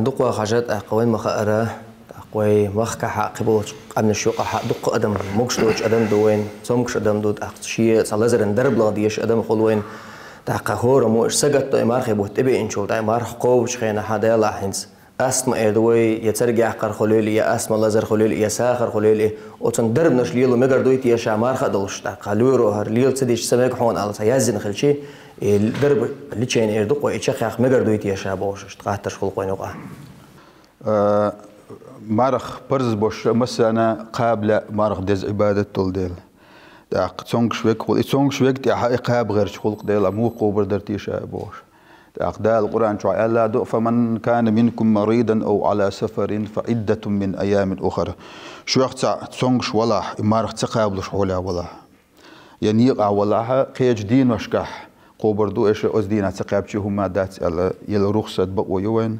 دقوا حاجات أقوين مخأرة أقوي مخ كحق قبل أمن الشوق حق دق أدم مقصدوش أدم دوين سمكش أدم دود أقشية صلزر ندرب لغديش أدم خلوين تحققور موش سجت إمارخ بوتبي إنشول إمارخ قوش خينا حدا يلا حنس أسم إدوي يترجع قر خليلي يا أسم لزر خليلي يا ساخر خليلي وتندرب نشليلو مقر دويت يا شامارخ أدلش تقالورو هرليل تديش سماك حون على سيازن خلشي الدرب اللي تشين إردق وإتشخ مقر دويت يا شابوش تقاتش خلقين وقع مارخ برز بوش مثلا قابل مارخ دز عبادة تولديل تاق تونغ شويك خل تونغ شويك تاع حقاب غير خلق ديل مو قبر درتي شابوش تاق دال القرآن شو ألا دو فمن كان منكم مريضا أو على سفر فعدة من أيام أخرى شو يقطع تونغ شو ولا مارخ تقابل شو ولا يعني يقع ولا قيج دين وشكح قبر دو إيش أزدينا تقابل هما دات يل رخصة بقوا يوين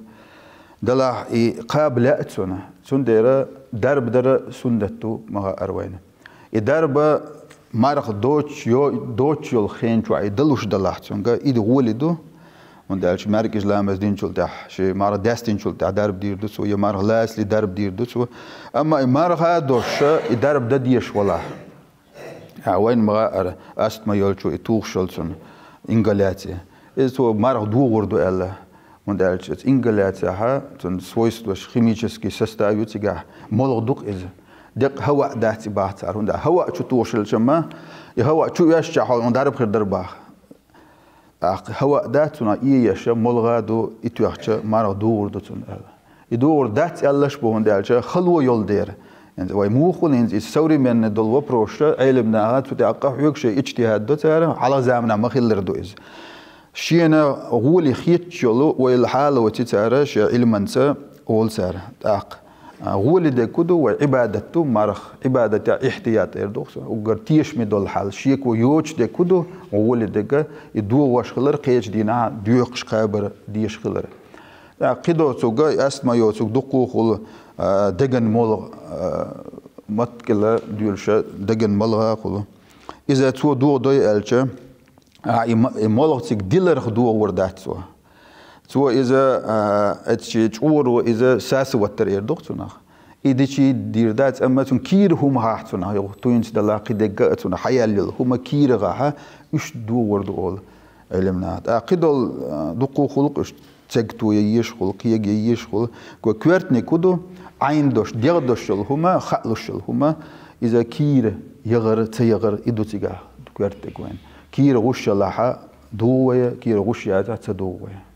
دلع قابل أتسونا سون ديرة درب درة سندتو مغا أروينا الدرب مارخ دوتش يول خين شو عيدلوش دلحتون قا إيد ولدو وندالش ماركش لامز دين شول تاح شي مارخ داستين شول تاح درب دير دوتسو يا مارخ لاسلي درب دير دوتسو أما مارخ هادوش الدرب دا ديش ولا وين مغا أست ما يول شو إتوخ شولسون إنجلاتي إذا مارخ دو وردو ألا وندالش إنجلاتي ها تون سويستوش خيميشسكي سستايو تيجا مولغ إذا دق هواء داتي باهتار وندا هواء شو توصل شما هواء شو يشجع حول ندرب خير درباه هواء داتنا يش ملغادو يتوخش مارا دور دوتون يدور دات يلاش بون دالش خلو يول دير يعني واي موخون إنز السوري من دول وبروش علمنا هات وتعقح يكش اجتهاد دوتار على زمنا ما خير دو إز شينا غولي خيت شلو والحال وتتعرش علمنسا أول سار تعق غولي كدو وعبادته مرخ عبادة احتياط إردوخس وقرتيش مدول حال شيك ويوش كدو غولي دك يدو واش خلر قيش دينا ديوقش قابر ديش خلر قدو توقع أسما يوتوك دقو خل دقن مول متكلا ديولشا دقن ملغا خلو إذا تو دو دوي ألشا مولغتك ديلر خدو وردات سو إذا أتشور وإذا ساس وتر يردوختنا إذا شيء ديردات أما تون كير هم هاحتنا يو توينس دلاقي دقاتنا حيال هم كير غاها إيش دو وردو أول علمنا أقدر دقو خلق إيش تجتو ييش خلق ييش خلق كويرتني كودو عين دوش دير دوش هما خلوش هما إذا كير يغر تيغر إدو تيجا كويرت كوين كير غش لها دوية كير غش ياتا تدوية